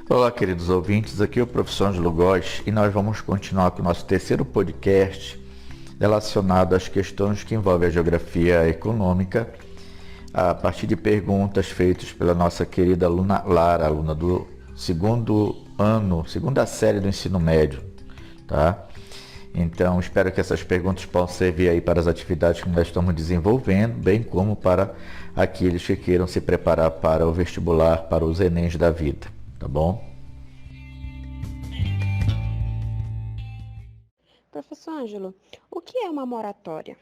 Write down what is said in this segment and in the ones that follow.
Olá, queridos ouvintes, aqui é o professor Ângelo Góes e nós vamos continuar com o nosso terceiro podcast relacionado às questões que envolvem a geografia econômica, a partir de perguntas feitas pela nossa querida aluna Lara, aluna do segundo ano, segunda série do ensino médio, tá? Então, espero que essas perguntas possam servir aí para as atividades que nós estamos desenvolvendo, bem como para aqueles que queiram se preparar para o vestibular, para os Enems da vida. Tá bom? Professor Ângelo, o que é uma moratória?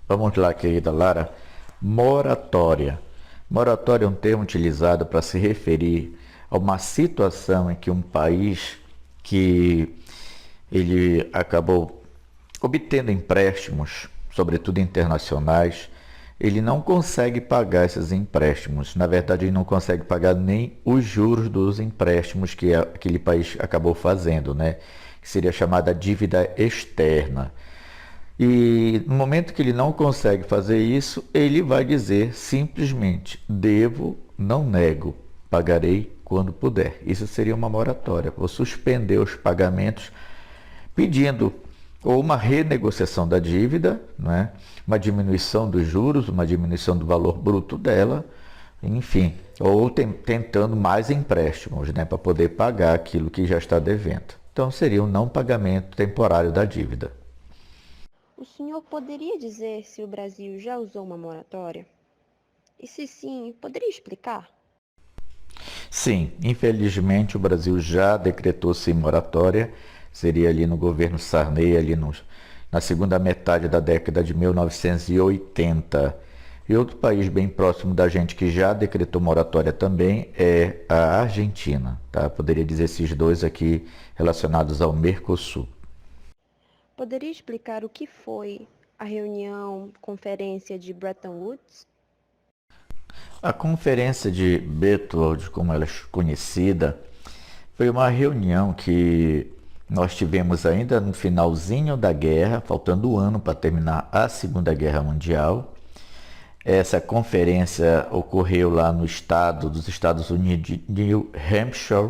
Vamos lá, querida Lara. Moratória. Moratória é um termo utilizado para se referir a uma situação em que um país que ele acabou obtendo empréstimos, sobretudo internacionais, ele não consegue pagar esses empréstimos. Na verdade, ele não consegue pagar nem os juros dos empréstimos que aquele país acabou fazendo, né? Que seria chamada dívida externa. E no momento que ele não consegue fazer isso, ele vai dizer simplesmente: devo, não nego, pagarei quando puder. Isso seria uma moratória. Vou suspender os pagamentos pedindo ou uma renegociação da dívida, né? Uma diminuição dos juros, uma diminuição do valor bruto dela, enfim, ou tentando mais empréstimos, né? Para poder pagar aquilo que já está devendo. Então seria um não pagamento temporário da dívida. O senhor poderia dizer se o Brasil já usou uma moratória? E se sim, poderia explicar? Sim, infelizmente o Brasil já decretou sim moratória, seria ali no governo Sarney, na segunda metade da década de 1980. E outro país bem próximo da gente que já decretou moratória também é a Argentina, tá? Poderia dizer esses dois aqui relacionados ao Mercosul. Poderia explicar o que foi a conferência de Bretton Woods? A Conferência de Bretton Woods, como ela é conhecida, foi uma reunião que nós tivemos ainda no finalzinho da guerra, faltando um ano para terminar a Segunda Guerra Mundial. Essa conferência ocorreu lá no estado dos Estados Unidos de New Hampshire,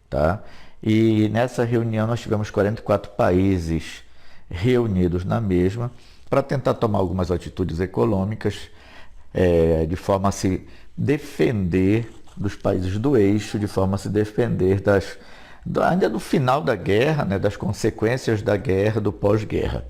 tá? E nessa reunião nós tivemos 44 países reunidos na mesma para tentar tomar algumas atitudes econômicas de forma a se defender dos países do eixo, de forma a se defender ainda do final da guerra, né, das consequências da guerra, do pós-guerra.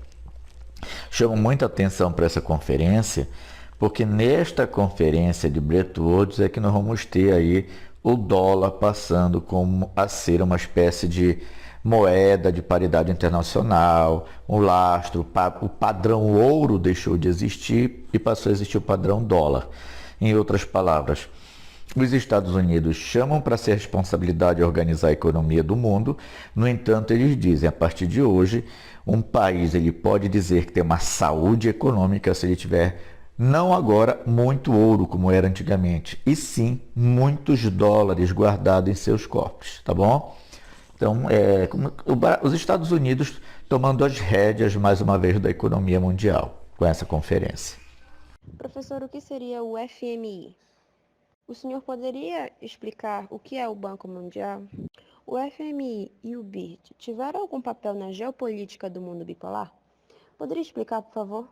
Chamo muita atenção para essa conferência, porque nesta conferência de Bretton Woods é que nós vamos ter aí o dólar passando como a ser uma espécie de moeda de paridade internacional, um lastro, o padrão ouro deixou de existir e passou a existir o padrão dólar. Em outras palavras, os Estados Unidos chamam para ser responsabilidade organizar a economia do mundo, no entanto, eles dizem, a partir de hoje, um país ele pode dizer que tem uma saúde econômica se ele tiver, não agora, muito ouro, como era antigamente, e sim muitos dólares guardados em seus cofres, tá bom? Então, os Estados Unidos tomando as rédeas, mais uma vez, da economia mundial, com essa conferência. Professor, o que seria o FMI? O senhor poderia explicar o que é o Banco Mundial? O FMI e o BID tiveram algum papel na geopolítica do mundo bipolar? Poderia explicar, por favor?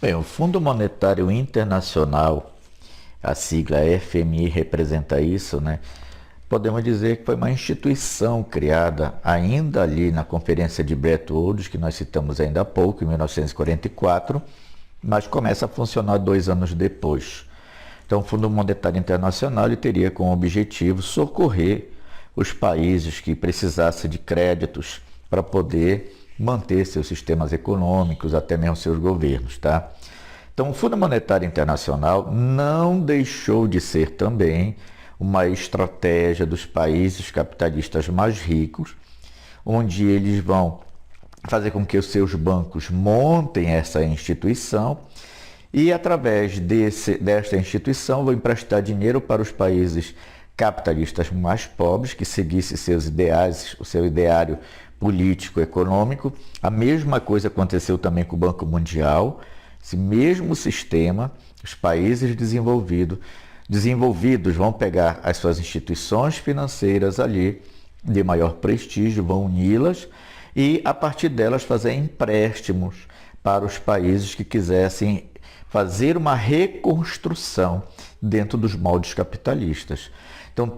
Bem, o Fundo Monetário Internacional, a sigla FMI representa isso, né? Podemos dizer que foi uma instituição criada ainda ali na Conferência de Bretton Woods, que nós citamos ainda há pouco, em 1944, mas começa a funcionar 2 anos depois. Então, o Fundo Monetário Internacional ele teria como objetivo socorrer os países que precisassem de créditos para poder manter seus sistemas econômicos, até mesmo seus governos, tá? Então, o Fundo Monetário Internacional não deixou de ser também uma estratégia dos países capitalistas mais ricos, onde eles vão fazer com que os seus bancos montem essa instituição e, através desta instituição, vão emprestar dinheiro para os países capitalistas mais pobres, que seguissem seus ideais, o seu ideário político, econômico. A mesma coisa aconteceu também com o Banco Mundial. Esse mesmo sistema, os países desenvolvidos desenvolvidos vão pegar as suas instituições financeiras ali de maior prestígio, vão uni-las e a partir delas fazer empréstimos para os países que quisessem fazer uma reconstrução dentro dos moldes capitalistas. Então,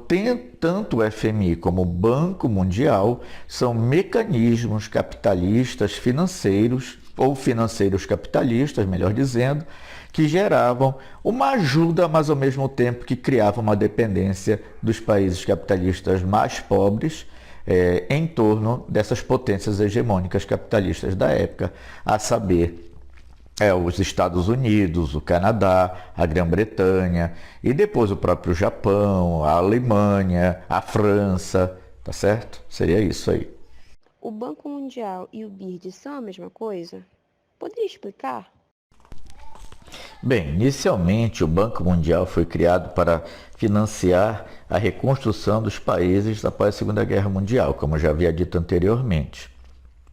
tanto o FMI como o Banco Mundial são mecanismos capitalistas financeiros, ou financeiros capitalistas, melhor dizendo, que geravam uma ajuda, mas ao mesmo tempo que criavam uma dependência dos países capitalistas mais pobres em torno dessas potências hegemônicas capitalistas da época, a saber, os Estados Unidos, o Canadá, a Grã-Bretanha e depois o próprio Japão, a Alemanha, a França, tá certo? Seria isso aí. O Banco Mundial e o BIRD são a mesma coisa? Poderia explicar? Bem, inicialmente o Banco Mundial foi criado para financiar a reconstrução dos países após a Segunda Guerra Mundial, como já havia dito anteriormente.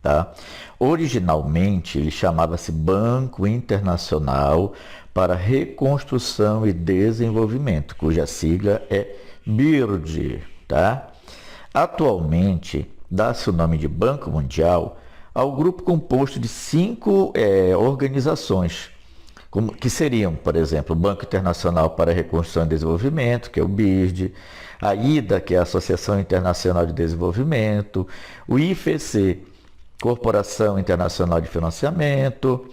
Tá? Originalmente, ele chamava-se Banco Internacional para Reconstrução e Desenvolvimento, cuja sigla é BIRD. Tá? Atualmente, dá-se o nome de Banco Mundial ao grupo composto de 5 organizações, que seriam, por exemplo, o Banco Internacional para a Reconstrução e Desenvolvimento, que é o BIRD, a IDA, que é a Associação Internacional de Desenvolvimento, o IFC, Corporação Internacional de Financiamento,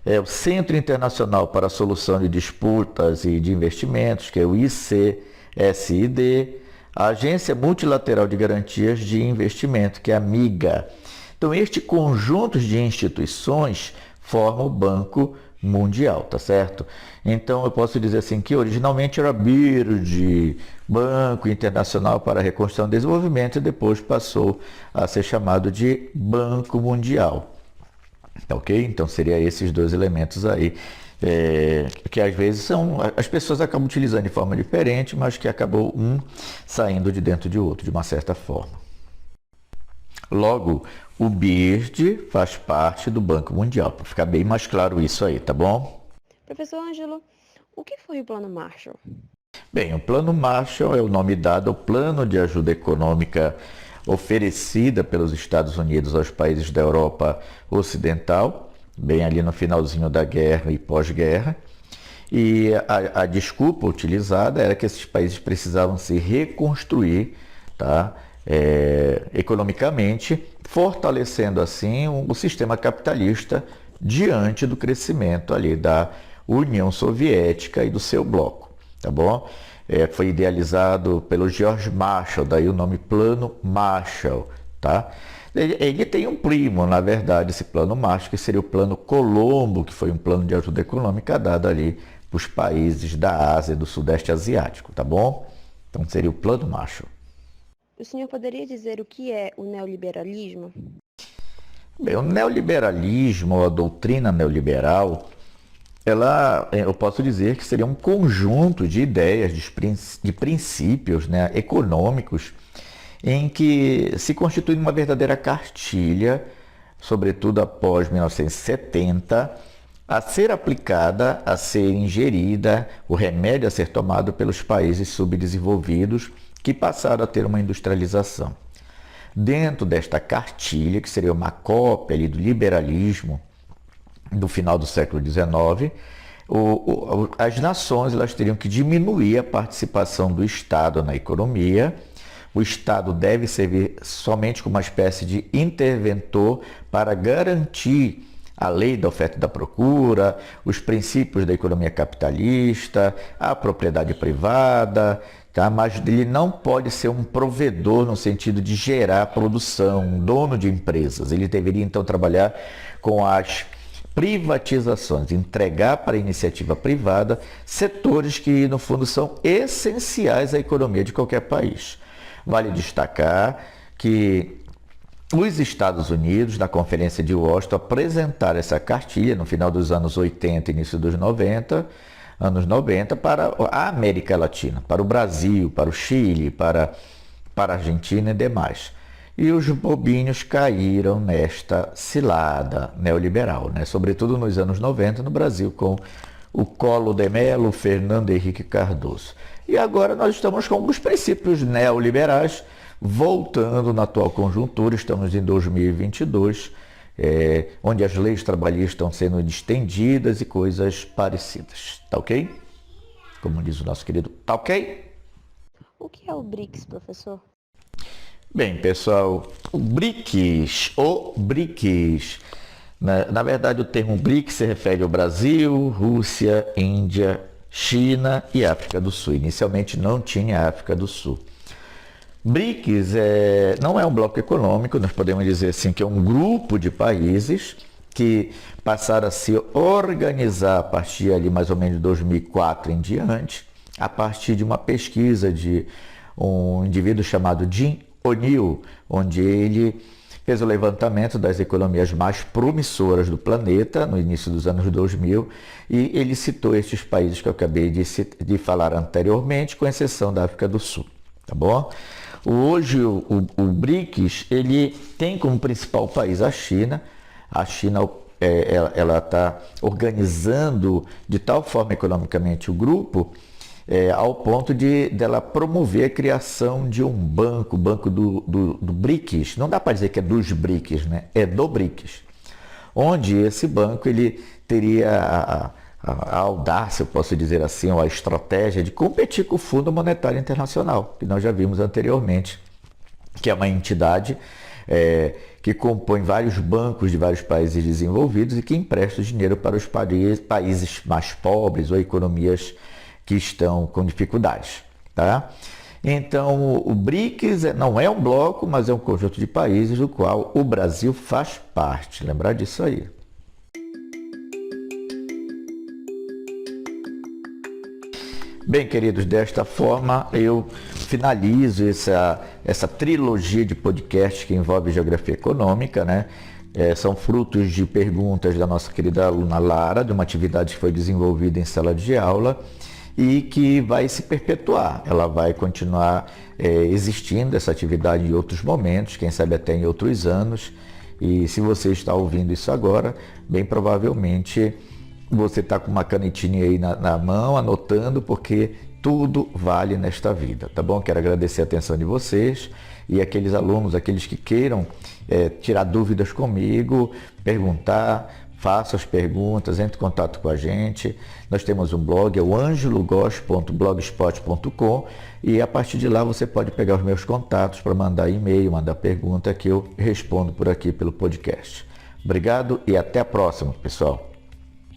o Centro Internacional para a Solução de Disputas e de Investimentos, que é o ICSID, a Agência Multilateral de Garantias de Investimento, que é a MIGA. Então, este conjunto de instituições forma o Banco Mundial, tá certo? Então, eu posso dizer assim que originalmente era BIRD, Banco Internacional para a Reconstrução e Desenvolvimento, e depois passou a ser chamado de Banco Mundial. Ok? Então, seria esses 2 elementos aí, que às vezes as pessoas acabam utilizando de forma diferente, mas que acabou um saindo de dentro de outro, de uma certa forma. Logo, o BIRD faz parte do Banco Mundial, para ficar bem mais claro isso aí, tá bom? Professor Ângelo, o que foi o Plano Marshall? Bem, o Plano Marshall é o nome dado ao plano de ajuda econômica oferecida pelos Estados Unidos aos países da Europa Ocidental, bem ali no finalzinho da guerra e pós-guerra. E a desculpa utilizada era que esses países precisavam se reconstruir, tá? Economicamente, fortalecendo assim o sistema capitalista diante do crescimento ali da União Soviética e do seu bloco, tá bom? Foi idealizado pelo George Marshall, daí o nome Plano Marshall, tá? Ele tem um primo, na verdade, esse Plano Marshall, que seria o Plano Colombo, que foi um plano de ajuda econômica dado ali para os países da Ásia e do Sudeste Asiático, tá bom? Então seria o Plano Marshall. O senhor poderia dizer o que é o neoliberalismo? Bem, o neoliberalismo, ou a doutrina neoliberal, eu posso dizer que seria um conjunto de ideias, de princípios, né, econômicos, em que se constitui uma verdadeira cartilha, sobretudo após 1970, a ser aplicada, a ser ingerida, o remédio a ser tomado pelos países subdesenvolvidos que passaram a ter uma industrialização. Dentro desta cartilha, que seria uma cópia ali do liberalismo do final do século XIX, as nações elas teriam que diminuir a participação do Estado na economia. O Estado deve servir somente como uma espécie de interventor para garantir a lei da oferta e da procura, os princípios da economia capitalista, a propriedade privada, tá? Mas ele não pode ser um provedor no sentido de gerar produção, um dono de empresas. Ele deveria então trabalhar com as privatizações, entregar para a iniciativa privada setores que no fundo são essenciais à economia de qualquer país. Vale destacar que os Estados Unidos, na Conferência de Washington, apresentaram essa cartilha no final dos anos 80 e início dos anos 90, para a América Latina, para o Brasil, para o Chile, para a Argentina e demais. E os bobinhos caíram nesta cilada neoliberal, né? Sobretudo nos anos 90 no Brasil, com o Collor de Mello, Fernando Henrique Cardoso. E agora nós estamos com os princípios neoliberais, voltando na atual conjuntura, estamos em 2022, onde as leis trabalhistas estão sendo estendidas e coisas parecidas. Tá ok? Como diz o nosso querido, tá ok? O que é o BRICS, professor? Bem, pessoal, o BRICS, na verdade o termo BRICS se refere ao Brasil, Rússia, Índia, China e África do Sul. Inicialmente não tinha África do Sul. BRICS não é um bloco econômico, nós podemos dizer assim que é um grupo de países que passaram a se organizar a partir ali mais ou menos de 2004 em diante, a partir de uma pesquisa de um indivíduo chamado Jim O'Neill, onde ele fez o levantamento das economias mais promissoras do planeta no início dos anos 2000 e ele citou esses países que eu acabei de falar anteriormente, com exceção da África do Sul, tá bom? Hoje o BRICS ele tem como principal país a China. A China ela está organizando de tal forma economicamente o grupo ao ponto dela promover a criação de um banco, o banco do BRICS. Não dá para dizer que é dos BRICS, né? É do BRICS. Onde esse banco ele teria a audácia, eu posso dizer assim, ou a estratégia de competir com o Fundo Monetário Internacional, que nós já vimos anteriormente, que é uma entidade que compõe vários bancos de vários países desenvolvidos e que empresta dinheiro para os países mais pobres ou economias que estão com dificuldades, tá? Então, o BRICS não é um bloco, mas é um conjunto de países do qual o Brasil faz parte. Lembrar disso aí. Bem, queridos, desta forma eu finalizo essa trilogia de podcasts que envolve geografia econômica, né? São frutos de perguntas da nossa querida aluna Lara, de uma atividade que foi desenvolvida em sala de aula e que vai se perpetuar. Ela vai continuar existindo, essa atividade, em outros momentos, quem sabe até em outros anos. E se você está ouvindo isso agora, bem provavelmente você está com uma canetinha aí na mão, anotando, porque tudo vale nesta vida, tá bom? Quero agradecer a atenção de vocês e aqueles alunos, aqueles que queiram tirar dúvidas comigo, perguntar, faça as perguntas, entre em contato com a gente. Nós temos um blog, é o angelogos.blogspot.com, e a partir de lá você pode pegar os meus contatos para mandar e-mail, mandar pergunta, que eu respondo por aqui pelo podcast. Obrigado e até a próxima, pessoal.